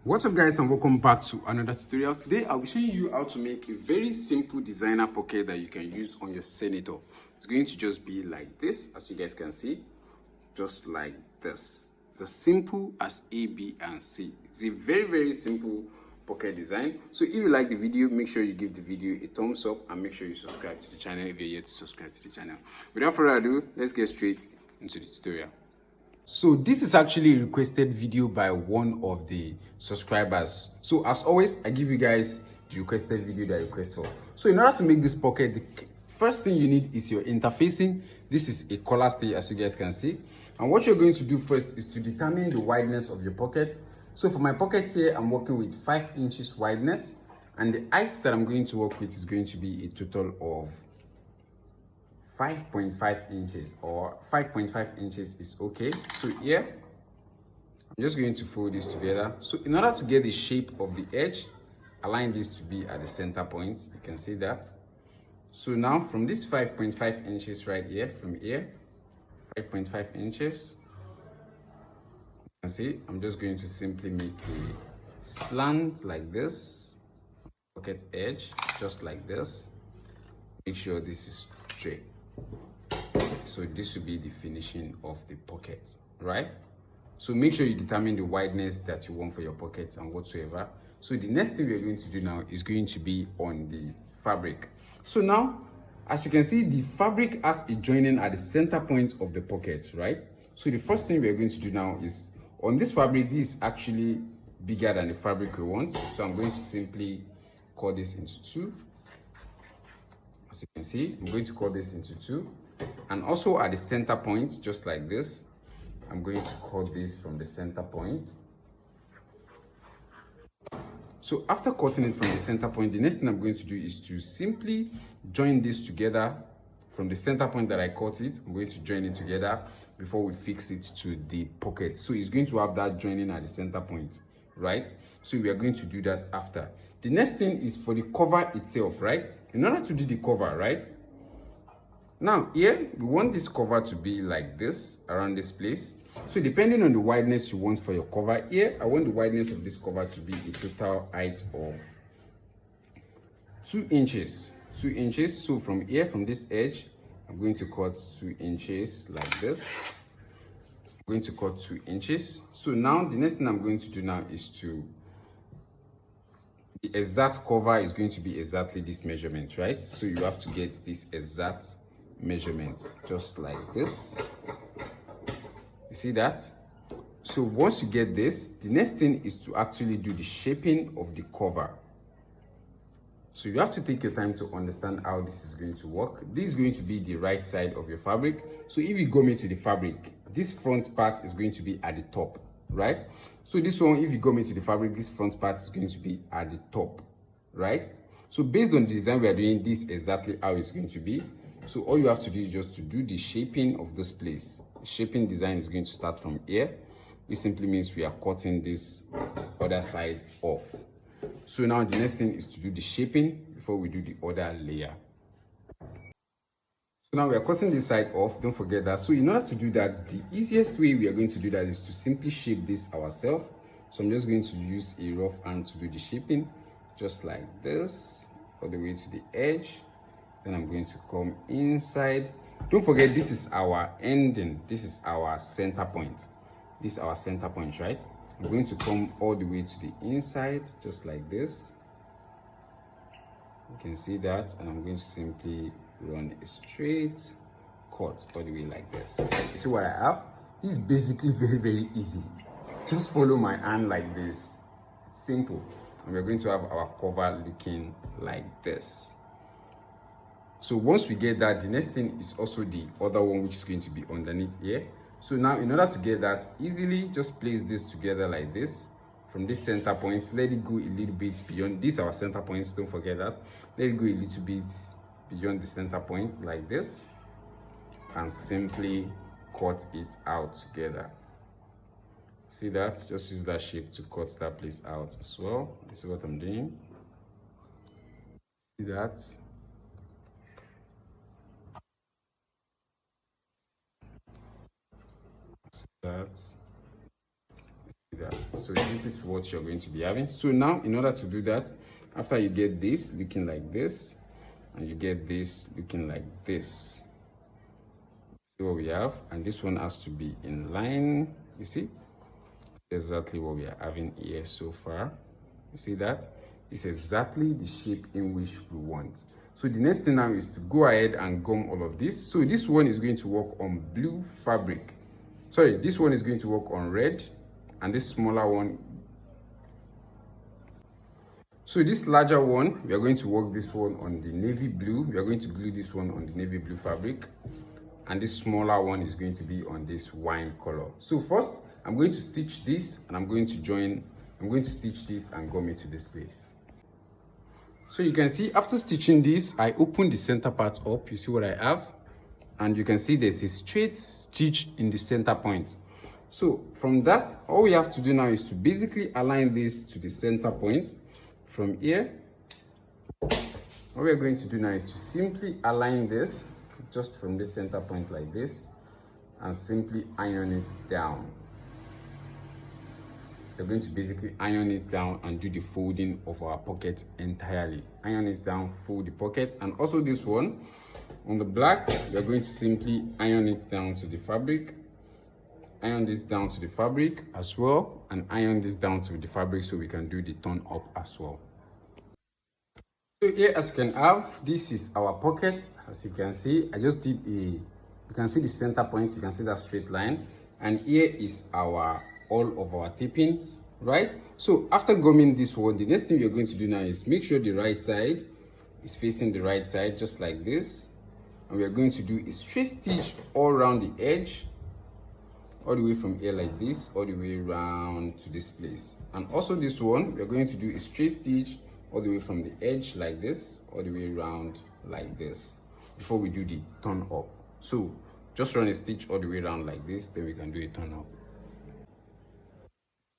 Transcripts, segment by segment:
What's up guys, and welcome back to another tutorial. Today I'll be showing you how to make a very simple designer pocket that you can use on your senator. It's going to just be like this, as you guys can see, just like this. It's as simple as A, B and C. It's a very simple pocket design. So if you like the video, make sure you give the video a thumbs up and make sure you subscribe to the channel if you're yet to subscribe to the channel. Without further ado, let's get straight into the tutorial. So this is actually a requested video by one of the subscribers. So as always, I give you guys the requested video that I request for. So in order to make this pocket, the first thing you need is your interfacing. This is a collar stay, as you guys can see. And what you're going to do first is to determine the wideness of your pocket. So for my pocket here, I'm working with 5 inches wideness, and the height that I'm going to work with is going to be a total of 5.5 inches, or 5.5 inches is okay. So here I'm just going to fold this together. So in order to get the shape of the edge, align this to be at the center point. You can see that. So now from this 5.5 inches right here, from here 5.5 inches, you can see I'm just going to simply make a slant like this, pocket edge just like this. Make sure this is straight. So this will be the finishing of the pocket, right? So make sure you determine the wideness that you want for your pockets and whatsoever. So the next thing we're going to do now is going to be on the fabric. So now, as you can see, the fabric has a joining at the center point of the pocket, right? So the first thing we're going to do now is, on this fabric, this is actually bigger than the fabric we want. So I'm going to simply cut this into two. As you can see, I'm going to cut this into two. And also at the center point, just like this, I'm going to cut this from the center point. So after cutting it from the center point, the next thing I'm going to do is to simply join this together from the center point that I cut it. I'm going to join it together before we fix it to the pocket. So it's going to have that joining at the center point, right? So we are going to do that after. The next thing is for the cover itself, right? In order to do the cover, right? Now here we want this cover to be like this, around this place. So depending on the wideness you want for your cover, here I want the wideness of this cover to be a total height of 2 inches. 2 inches. So from here, from this edge, I'm going to cut 2 inches like this. I'm going to cut 2 inches. So now the next thing I'm going to do now is to, the exact cover is going to be exactly this measurement, right? So you have to get this exact measurement just like this. You see that? So once you get this, the next thing is to actually do the shaping of the cover. So you have to take your time to understand how this is going to work. This is going to be the right side of your fabric. So if you go into the fabric, this front part is going to be at the top, right? So this one, if you go into the fabric, this front part is going to be at the top, right? So based on the design we are doing, this exactly how it's going to be. So all you have to do is just to do the shaping of this place. The shaping design is going to start from here, which simply means we are cutting this other side off. So now the next thing is to do the shaping before we do the other layer. So now we are cutting this side off, don't forget that. So in order to do that, the easiest way we are going to do that is to simply shape this ourselves. So I'm just going to use a rough hand to do the shaping, just like this, all the way to the edge. Then I'm going to come inside. Don't forget, this is our ending. This is our center point. This is our center point, right? I'm going to come all the way to the inside, just like this. You can see that, and I'm going to simply run a straight cut all the way like this. You see what I have? It's basically very easy. Just follow my hand like this. It's simple. And we're going to have our cover looking like this. So once we get that, the next thing is also the other one, which is going to be underneath here. So now in order to get that easily, just place this together like this. From this center point, let it go a little bit beyond. These are our center points, don't forget that. Let it go a little bit beyond the center point like this, and simply cut it out together. See that? Just use that shape to cut that place out as well. This is what I'm doing. See that? So this is what you're going to be having. So now, in order to do that, after you get this looking like this, and you get this looking like this, see what we have, and this one has to be in line. You see exactly what we are having here so far. You see that it's exactly the shape in which we want. So the next thing now is to go ahead and gum all of this. So this one is going to work on blue fabric, sorry, this one is going to work on red, and this smaller one, so this larger one, we are going to work this one on the navy blue. We are going to glue this one on the navy blue fabric, and this smaller one is going to be on this wine color. So first I'm going to stitch this, and I'm going to stitch this and gum it to this place. So you can see after stitching this, I open the center part up. You see what I have, and you can see there's a straight stitch in the center point. So from that, all we have to do now is to basically align this to the center point. From here, what we're going to do now is to simply align this just from the center point like this, and simply iron it down. We're going to basically iron it down and do the folding of our pocket entirely. Iron it down, fold the pocket, and also this one on the black, we're going to simply iron it down to the fabric, iron this down to the fabric as well, and iron this down to the fabric so we can do the turn up as well. So here, as you can have, this is our pocket. As you can see, I just did you can see the center point, you can see that straight line, and here is all of our tapings, right? So after gumming this one, the next thing you're going to do now is make sure the right side is facing the right side, just like this, and we are going to do a straight stitch all around the edge, all the way from here like this, all the way around to this place. And also this one, we're going to do a straight stitch all the way from the edge like this, all the way around like this, before we do the turn up. So just run a stitch all the way around like this, then we can do a turn up.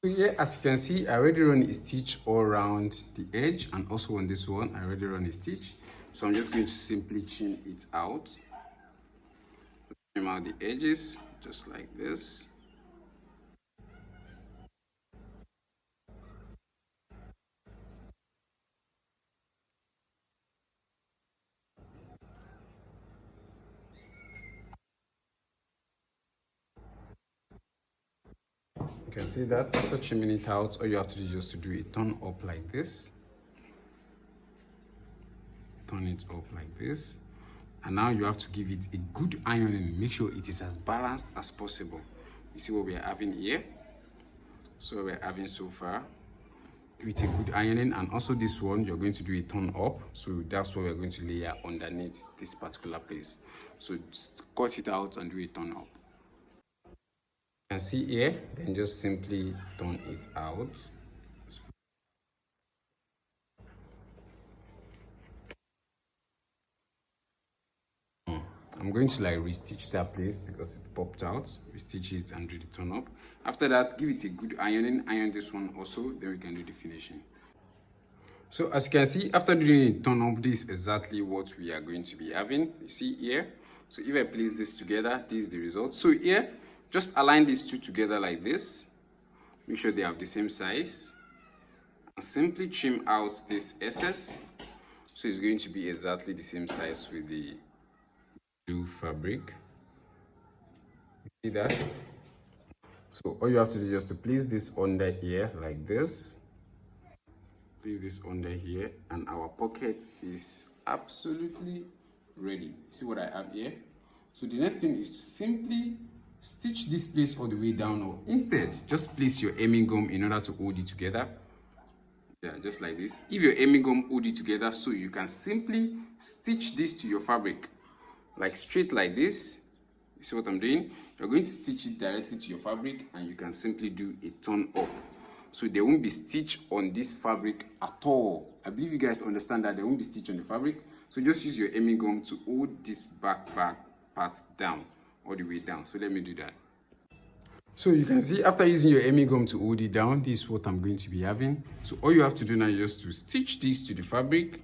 So here, as you can see, I already run a stitch all around the edge, and also on this one I already run a stitch. So I'm just going to simply trim it out, trim out the edges just like this. You can see that after trimming it out, all you have to do is just to do a turn up like this. Turn it up like this, and now you have to give it a good ironing. Make sure it is as balanced as possible. You see what we are having here? So we're having so far with a good ironing, and also this one you're going to do a turn up, so that's what we're going to layer underneath this particular place. So just cut it out and do a turn up. You can see here, then just simply turn it out. I'm going to like restitch that place because it popped out. Restitch it and do the turn up. After that, give it a good ironing. Iron this one also, then we can do the finishing. So as you can see, after doing a turn up, this is exactly what we are going to be having. You see here. So if I place this together, this is the result. So here, just align these two together like this. Make sure they have the same size, and simply trim out this excess. So it's going to be exactly the same size with the blue fabric. You see that? So all you have to do is just to place this under here like this. Place this under here, and our pocket is absolutely ready. See what I have here? So the next thing is to simply stitch this place all the way down, or instead just place your hemming gum in order to hold it together. Yeah, just like this. If your hemming gum hold it together, so you can simply stitch this to your fabric like straight like this. You see what I'm doing? You're going to stitch it directly to your fabric, and you can simply do a turn up, so there won't be stitch on this fabric at all. I believe you guys understand that there won't be stitch on the fabric. So just use your hemming gum to hold this back part down, all the way down. So let me do that. So you can see after using your hemming gum to hold it down, this is what I'm going to be having. So all you have to do now is just to stitch this to the fabric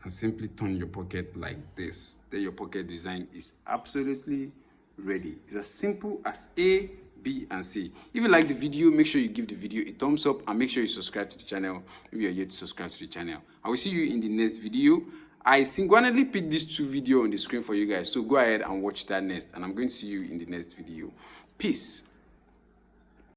and simply turn your pocket like this. Then your pocket design is absolutely ready. It's as simple as A, B and C. If you like the video, make sure you give the video a thumbs up and make sure you subscribe to the channel if you are yet to subscribe to the channel. I will see you in the next video. I singularly picked these 2 videos on the screen for you guys, so go ahead and watch that next, and I'm going to see you in the next video. Peace.